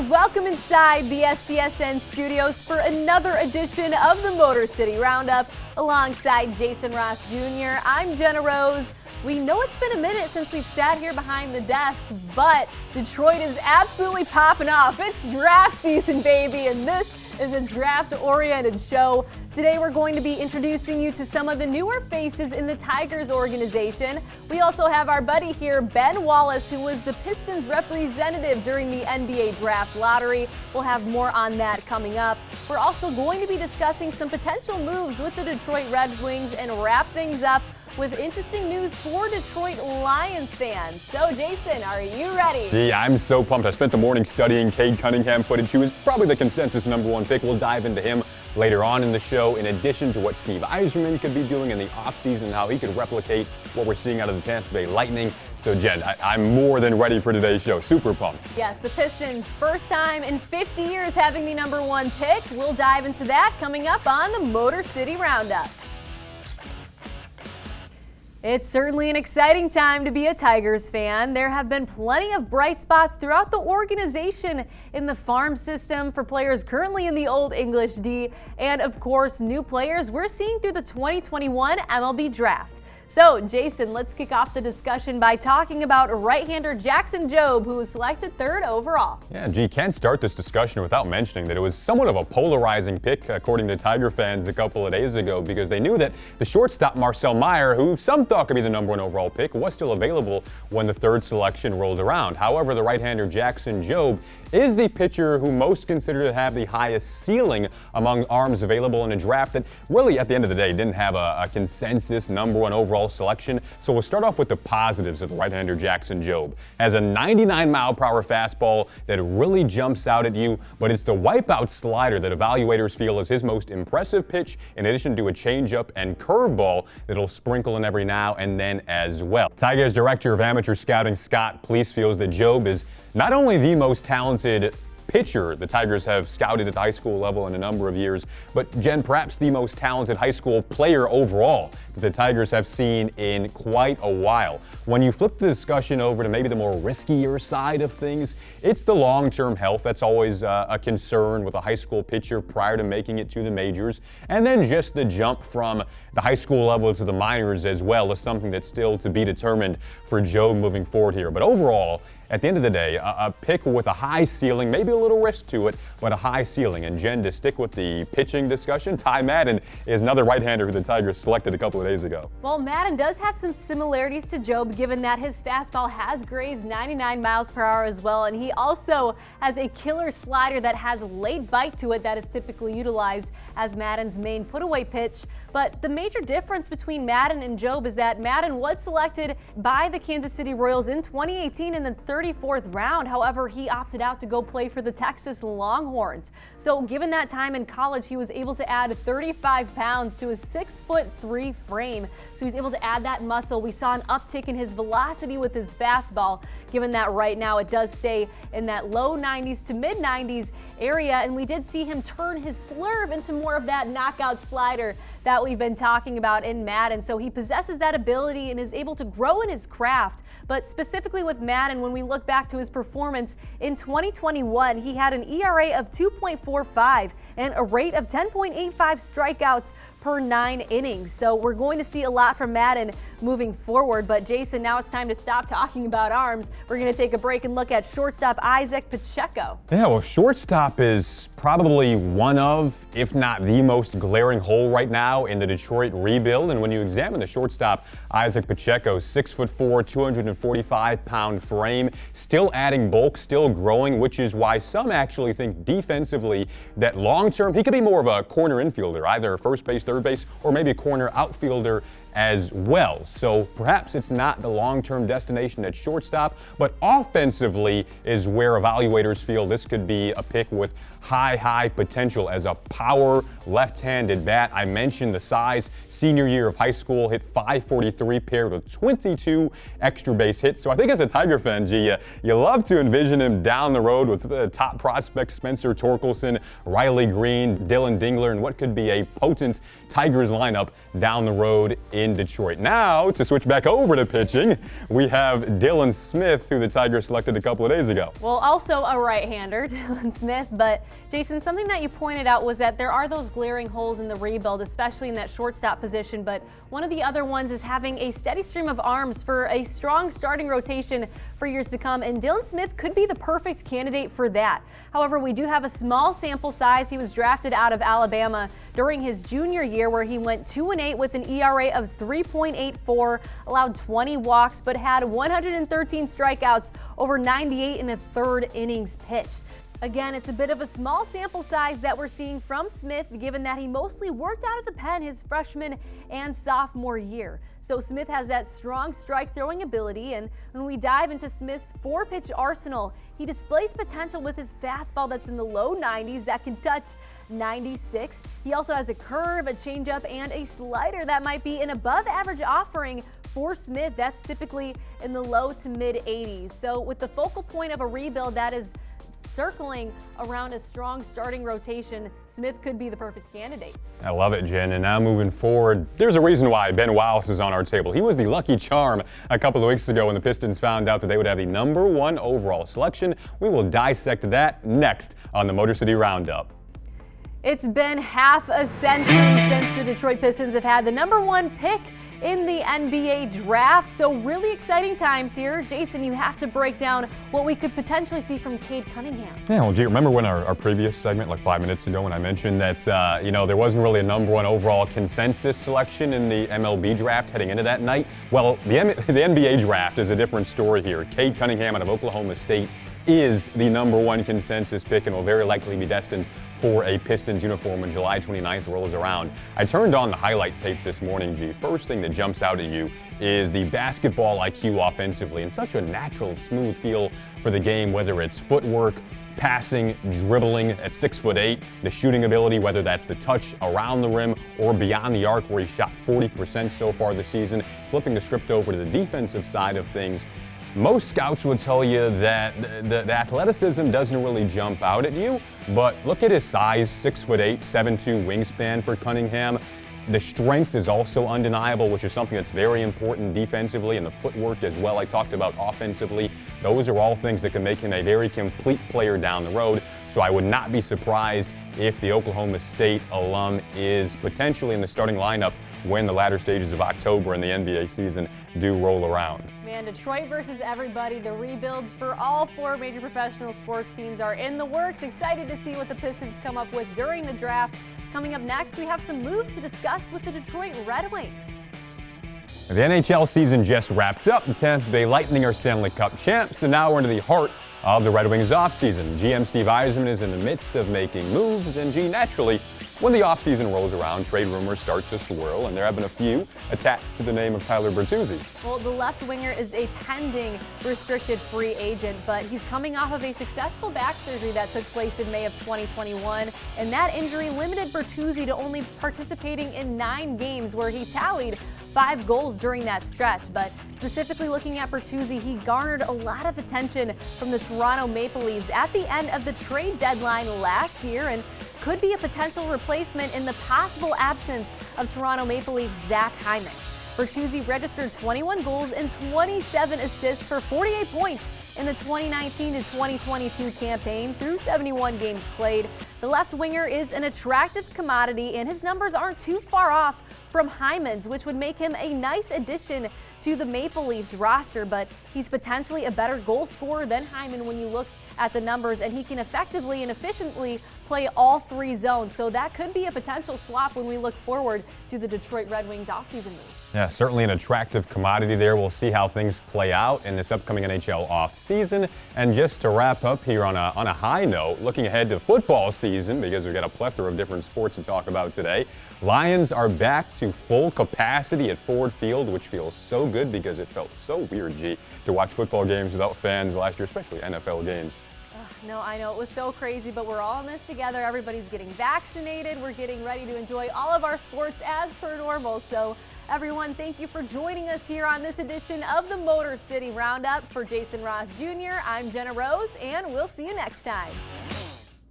welcome inside the SCSN studios for another edition of the Motor City Roundup alongside Jason Ross Jr. I'm Genna Rose. We know it's been a minute since we've sat here behind the desk, but Detroit is absolutely popping off. It's draft season, baby, and this is a draft-oriented show. Today we're going to be introducing you to some of the newer faces in the Tigers organization. We also have our buddy here, Ben Wallace, who was the Pistons representative during the NBA draft lottery. We'll have more on that coming up. We're also going to be discussing some potential moves with the Detroit Red Wings and wrap things up with interesting news for Detroit Lions fans. So, Jason, are you ready? Yeah, I'm so pumped. I spent the morning studying Cade Cunningham footage. He was probably the consensus #1 pick. We'll dive into him later on in the show, in addition to what Steve Yzerman could be doing in the offseason, how he could replicate what we're seeing out of the Tampa Bay Lightning. So, Jen, I'm more than ready for today's show. Super pumped. Yes, the Pistons, first time in 50 years having the #1 pick. We'll dive into that coming up on the Motor City Roundup. It's certainly an exciting time to be a Tigers fan. There have been plenty of bright spots throughout the organization in the farm system for players currently in the Old English D, and of course, new players we're seeing through the 2021 MLB Draft. So, Jason, let's kick off the discussion by talking about right-hander Jackson Jobe, who was selected 3rd overall. Yeah, can't start this discussion without mentioning that it was somewhat of a polarizing pick, according to Tiger fans a couple of days ago, because they knew that the shortstop Marcel Meyer, who some thought could be the #1 overall pick, was still available when the 3rd selection rolled around. However, the right-hander Jackson Jobe is the pitcher who most considered to have the highest ceiling among arms available in a draft that really, at the end of the day, didn't have a consensus #1 overall selection. So we'll start off with the positives of the right-hander Jackson Jobe. Has a 99-mile-per-hour fastball that really jumps out at you, but it's the wipeout slider that evaluators feel is his most impressive pitch, in addition to a changeup and curveball that'll sprinkle in every now and then as well. Tigers Director of Amateur Scouting Scott Please feels that Jobe is not only the most talented pitcher the Tigers have scouted at the high school level in a number of years, but Jen, perhaps the most talented high school player overall that the Tigers have seen in quite a while. When you flip the discussion over to maybe the more riskier side of things, it's the long-term health that's always a concern with a high school pitcher prior to making it to the majors, and then just the jump from the high school level to the minors as well is something that's still to be determined for Jobe moving forward here. But overall, at the end of the day, a pick with a high ceiling, maybe a little risk to it, but a high ceiling. And Jen, to stick with the pitching discussion, Ty Madden is another right-hander who the Tigers selected a couple of days ago. Well, Madden does have some similarities to Jobe, given that his fastball has grazed 99 miles per hour as well, and he also has a killer slider that has a late bite to it that is typically utilized as Madden's main put-away pitch. But the major difference between Madden and Jobe is that Madden was selected by the Kansas City Royals in 2018 in the 34th round. However, he opted out to go play for the Texas Longhorns. So given that time in college, he was able to add 35 pounds to his 6'3" frame. So he was able to add that muscle. We saw an uptick in his velocity with his fastball, given that right now it does stay in that low 90s to mid 90s area. And we did see him turn his slurve into more of that knockout slider that we've been talking about in Madden. So he possesses that ability and is able to grow in his craft. But specifically with Madden, when we look back to his performance in 2021, he had an ERA of 2.45 and a rate of 10.85 strikeouts per 9 innings. So we're going to see a lot from Madden moving forward. But Jason, now it's time to stop talking about arms. We're going to take a break and look at shortstop Isaac Pacheco. Yeah, well, shortstop is probably one of, if not the most glaring hole right now in the Detroit rebuild. And when you examine the shortstop, Isaac Pacheco, 6'4", 245-pound frame, still adding bulk, still growing, which is why some actually think defensively that long-term he could be more of a corner infielder, either first base, third base, or maybe a corner outfielder as well. So perhaps it's not the long-term destination at shortstop, but offensively is where evaluators feel this could be a pick with high potential as a power left-handed bat. I mentioned the size. Senior year of high school, hit .543 paired with 22 extra base hits. So I think as a Tiger fan, you love to envision him down the road with the top prospects Spencer Torkelson, Riley Green, Dylan Dingler, and what could be a potent Tigers lineup down the road in Detroit. Now, to switch back over to pitching, we have Dylan Smith, who the Tigers selected a couple of days ago. Well, also a right-hander, Dylan Smith, but Jason, something that you pointed out was that there are those glaring holes in the rebuild, especially in that shortstop position, but one of the other ones is having a steady stream of arms for a strong starting rotation for years to come, and Dylan Smith could be the perfect candidate for that. However, we do have a small sample size. He was drafted out of Alabama during his junior year, where he went 2-8 with an ERA of 3.84, allowed 20 walks, but had 113 strikeouts over 98 and a third innings pitched. Again, it's a bit of a small sample size that we're seeing from Smith, given that he mostly worked out of the pen his freshman and sophomore year. So Smith has that strong strike throwing ability, and when we dive into Smith's 4-pitch arsenal, he displays potential with his fastball that's in the low 90s that can touch 96. He also has a curve, a changeup, and a slider that might be an above-average offering for Smith. That's typically in the low to mid 80s. So with the focal point of a rebuild that is circling around a strong starting rotation, Smith could be the perfect candidate. I love it, Jen. And now moving forward, there's a reason why Ben Wallace is on our table. He was the lucky charm a couple of weeks ago when the Pistons found out that they would have the #1 overall selection. We will dissect that next on the Motor City Roundup. It's been half a century since the Detroit Pistons have had the #1 pick in the NBA draft, so really exciting times here. Jason, you have to break down what we could potentially see from Cade Cunningham. Yeah, well, do you remember when our previous segment, like 5 minutes ago, when I mentioned that, there wasn't really a #1 overall consensus selection in the MLB draft heading into that night? Well, the NBA draft is a different story here. Cade Cunningham out of Oklahoma State is the #1 consensus pick and will very likely be destined for a Pistons uniform when July 29th rolls around. I turned on the highlight tape this morning, G. First thing that jumps out at you is the basketball IQ offensively and such a natural, smooth feel for the game, whether it's footwork, passing, dribbling at 6'8", the shooting ability, whether that's the touch around the rim or beyond the arc where he shot 40% so far this season. Flipping the script over to the defensive side of things, most scouts would tell you that the athleticism doesn't really jump out at you, but look at his size, 6'8", 7'2" wingspan for Cunningham. The strength is also undeniable, which is something that's very important defensively, and the footwork as well I talked about offensively. Those are all things that can make him a very complete player down the road, so I would not be surprised if the Oklahoma State alum is potentially in the starting lineup when the latter stages of October and the NBA season do roll around. Man, Detroit versus everybody. The rebuilds for all 4 major professional sports teams are in the works. Excited to see what the Pistons come up with during the draft. Coming up next, we have some moves to discuss with the Detroit Red Wings. The NHL season just wrapped up. The Tampa Bay Lightning are Stanley Cup champs, and now we're into the heart of the Red Wings offseason. GM Steve Yzerman is in the midst of making moves, and naturally, when the offseason rolls around, trade rumors start to swirl, and there have been a few attached to the name of Tyler Bertuzzi. Well, the left winger is a pending restricted free agent, but he's coming off of a successful back surgery that took place in May of 2021, and that injury limited Bertuzzi to only participating in 9 games, where he tallied 5 goals during that stretch. But specifically looking at Bertuzzi, he garnered a lot of attention from the Toronto Maple Leafs at the end of the trade deadline last year, and could be a potential replacement in the possible absence of Toronto Maple Leafs Zach Hyman. Bertuzzi registered 21 goals and 27 assists for 48 points in the 2019 to 2022 campaign through 71 games played. The left winger is an attractive commodity, and his numbers aren't too far off from Hyman's, which would make him a nice addition to the Maple Leafs roster, but he's potentially a better goal scorer than Hyman when you look at the numbers, and he can effectively and efficiently play all 3 zones. So that could be a potential swap when we look forward to the Detroit Red Wings offseason moves. Yeah, certainly an attractive commodity there. We'll see how things play out in this upcoming NHL offseason. And just to wrap up here on a high note, looking ahead to football season, because we've got a plethora of different sports to talk about today. Lions are back to full capacity at Ford Field, which feels so good because it felt so weird, G, to watch football games without fans last year, especially NFL games. No, I know it was so crazy, but we're all in this together. Everybody's getting vaccinated. We're getting ready to enjoy all of our sports as per normal. So everyone, thank you for joining us here on this edition of the Motor City Roundup. For Jason Ross Jr., I'm Genna Rose, and we'll see you next time.